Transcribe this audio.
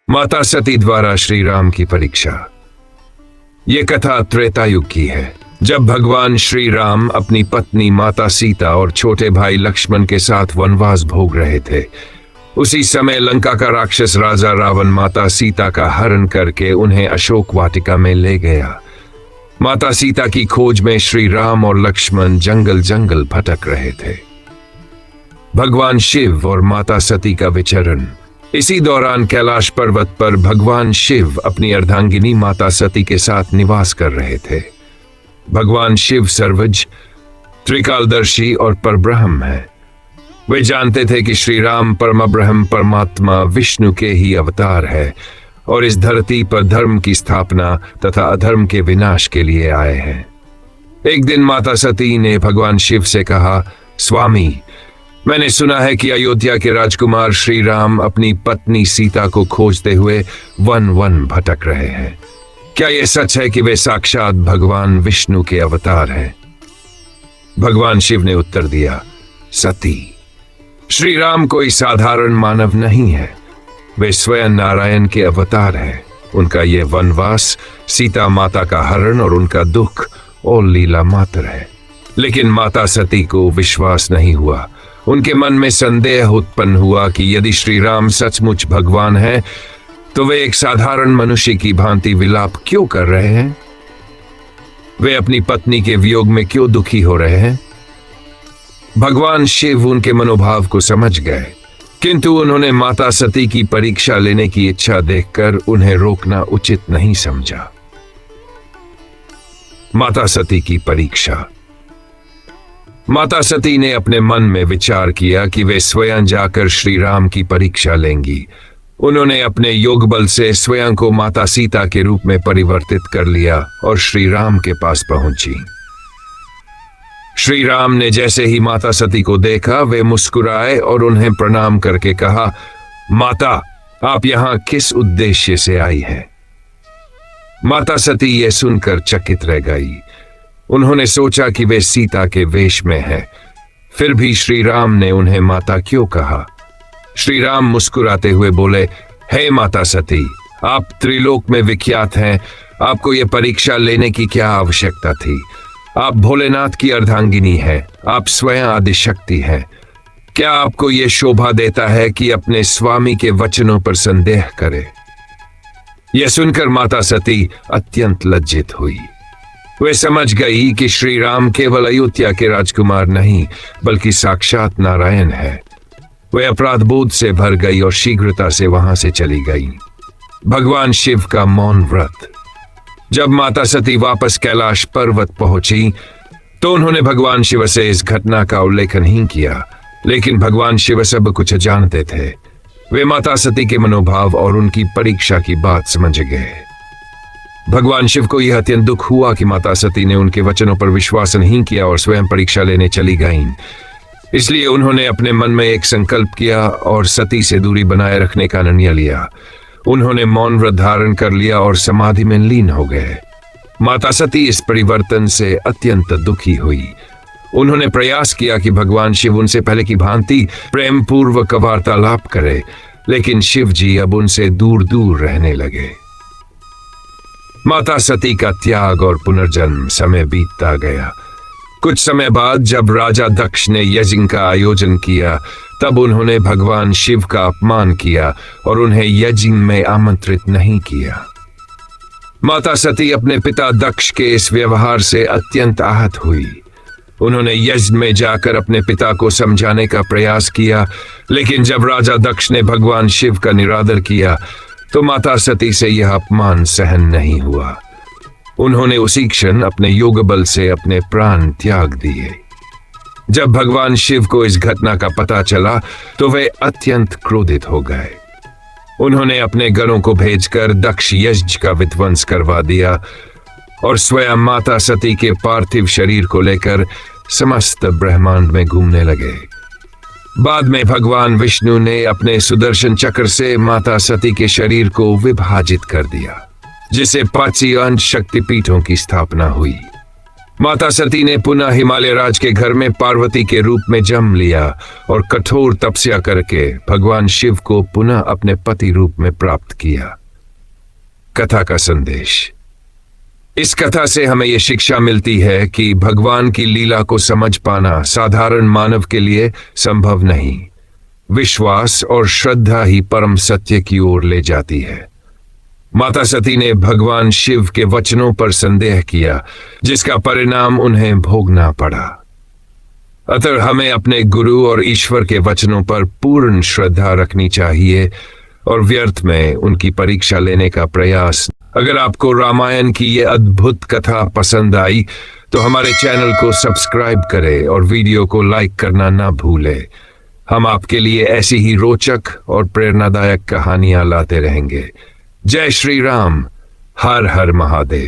माता सती द्वारा श्री राम की परीक्षा। ये कथा त्रेता युग की है, जब भगवान श्री राम अपनी पत्नी माता सीता और छोटे भाई लक्ष्मण के साथ वनवास भोग रहे थे। उसी समय लंका का राक्षस राजा रावण माता सीता का हरण करके उन्हें अशोक वाटिका में ले गया। माता सीता की खोज में श्री राम और लक्ष्मण जंगल जंगल भटक रहे थे। भगवान शिव और माता सती का विचरण। इसी दौरान कैलाश पर्वत पर भगवान शिव अपनी अर्धांगिनी माता सती के साथ निवास कर रहे थे। भगवान शिव सर्वज्ञ, त्रिकालदर्शी और परब्रह्म हैं। वे जानते थे कि श्री राम परमब्रह्म परमात्मा विष्णु के ही अवतार है और इस धरती पर धर्म की स्थापना तथा अधर्म के विनाश के लिए आए हैं। एक दिन माता सती ने भगवान शिव से कहा, स्वामी, मैंने सुना है कि अयोध्या के राजकुमार श्री राम अपनी पत्नी सीता को खोजते हुए वन वन भटक रहे हैं। क्या यह सच है कि वे साक्षात भगवान विष्णु के अवतार हैं? भगवान शिव ने उत्तर दिया, सती, श्री राम कोई साधारण मानव नहीं है। वे स्वयं नारायण के अवतार हैं। उनका यह वनवास, सीता माता का हरण और उनका दुख और लीला मात्र है। लेकिन माता सती को विश्वास नहीं हुआ। उनके मन में संदेह उत्पन्न हुआ कि यदि श्री राम सचमुच भगवान है तो वे एक साधारण मनुष्य की भांति विलाप क्यों कर रहे हैं? वे अपनी पत्नी के वियोग में क्यों दुखी हो रहे हैं? भगवान शिव उनके मनोभाव को समझ गए, किंतु उन्होंने माता सती की परीक्षा लेने की इच्छा देखकर उन्हें रोकना उचित नहीं समझा। माता सती की परीक्षा। माता सती ने अपने मन में विचार किया कि वे स्वयं जाकर श्री राम की परीक्षा लेंगी। उन्होंने अपने योग बल से स्वयं को माता सीता के रूप में परिवर्तित कर लिया और श्री राम के पास पहुंची। श्री राम ने जैसे ही माता सती को देखा, वे मुस्कुराए और उन्हें प्रणाम करके कहा, माता, आप यहां किस उद्देश्य से आई हैं? माता सती यह सुनकर चकित रह गई। उन्होंने सोचा कि वे सीता के वेश में हैं। फिर भी श्री राम ने उन्हें माता क्यों कहा? श्री राम मुस्कुराते हुए बोले, हे माता सती, आप त्रिलोक में विख्यात हैं। आपको यह परीक्षा लेने की क्या आवश्यकता थी? आप भोलेनाथ की अर्धांगिनी हैं। आप स्वयं आदिशक्ति हैं। क्या आपको यह शोभा देता है कि अपने स्वामी के वचनों पर संदेह करें? यह सुनकर माता सती अत्यंत लज्जित हुई। वे समझ गई कि श्री राम केवल अयोध्या के राजकुमार नहीं बल्कि साक्षात नारायण है। वे अपराध बोध से भर गई और शीघ्रता से वहां से चली गई। भगवान शिव का मौन व्रत। जब माता सती वापस कैलाश पर्वत पहुंची तो उन्होंने भगवान शिव से इस घटना का उल्लेख नहीं किया, लेकिन भगवान शिव सब कुछ जानते थे। वे माता सती के मनोभाव और उनकी परीक्षा की बात समझ गए। भगवान शिव को यह अत्यंत दुख हुआ कि माता सती ने उनके वचनों पर विश्वास नहीं किया और स्वयं परीक्षा लेने चली गईं। इसलिए उन्होंने अपने मन में एक संकल्प किया और सती से दूरी बनाए रखने का निर्णय लिया। उन्होंने मौन व्रत धारण कर लिया और समाधि में लीन हो गए। माता सती इस परिवर्तन से अत्यंत दुखी हुई। उन्होंने प्रयास किया कि भगवान शिव उनसे पहले की भांति प्रेम पूर्वक वार्तालाप करे, लेकिन शिव जी अब उनसे दूर दूर रहने लगे। माता सती का त्याग और पुनर्जन्म। समय बीतता गया। कुछ समय बाद जब राजा दक्ष ने यज्ञ का आयोजन किया, तब उन्होंने भगवान शिव का अपमान किया और उन्हें यज्ञ में आमंत्रित नहीं किया। माता सती अपने पिता दक्ष के इस व्यवहार से अत्यंत आहत हुई। उन्होंने यज्ञ में जाकर अपने पिता को समझाने का प्रयास किया, लेकिन जब राजा दक्ष ने भगवान शिव का निरादर किया तो माता सती से यह अपमान सहन नहीं हुआ। उन्होंने उसी क्षण अपने योग बल से अपने प्राण त्याग दिए। जब भगवान शिव को इस घटना का पता चला तो वे अत्यंत क्रोधित हो गए। उन्होंने अपने गणों को भेजकर दक्ष यज्ञ का विध्वंस करवा दिया और स्वयं माता सती के पार्थिव शरीर को लेकर समस्त ब्रह्मांड में घूमने लगे। बाद में भगवान विष्णु ने अपने सुदर्शन चक्र से माता सती के शरीर को विभाजित कर दिया, जिससे 5 अंश शक्तिपीठों की स्थापना हुई। माता सती ने पुनः हिमालय राज के घर में पार्वती के रूप में जन्म लिया और कठोर तपस्या करके भगवान शिव को पुनः अपने पति रूप में प्राप्त किया। कथा का संदेश। इस कथा से हमें यह शिक्षा मिलती है कि भगवान की लीला को समझ पाना साधारण मानव के लिए संभव नहीं। विश्वास और श्रद्धा ही परम सत्य की ओर ले जाती है। माता सती ने भगवान शिव के वचनों पर संदेह किया, जिसका परिणाम उन्हें भोगना पड़ा। अतः हमें अपने गुरु और ईश्वर के वचनों पर पूर्ण श्रद्धा रखनी चाहिए और व्यर्थ में उनकी परीक्षा लेने का प्रयास। अगर आपको रामायण की ये अद्भुत कथा पसंद आई तो हमारे चैनल को सब्सक्राइब करें और वीडियो को लाइक करना ना भूलें। हम आपके लिए ऐसी ही रोचक और प्रेरणादायक कहानियां लाते रहेंगे। जय श्री राम। हर हर महादेव।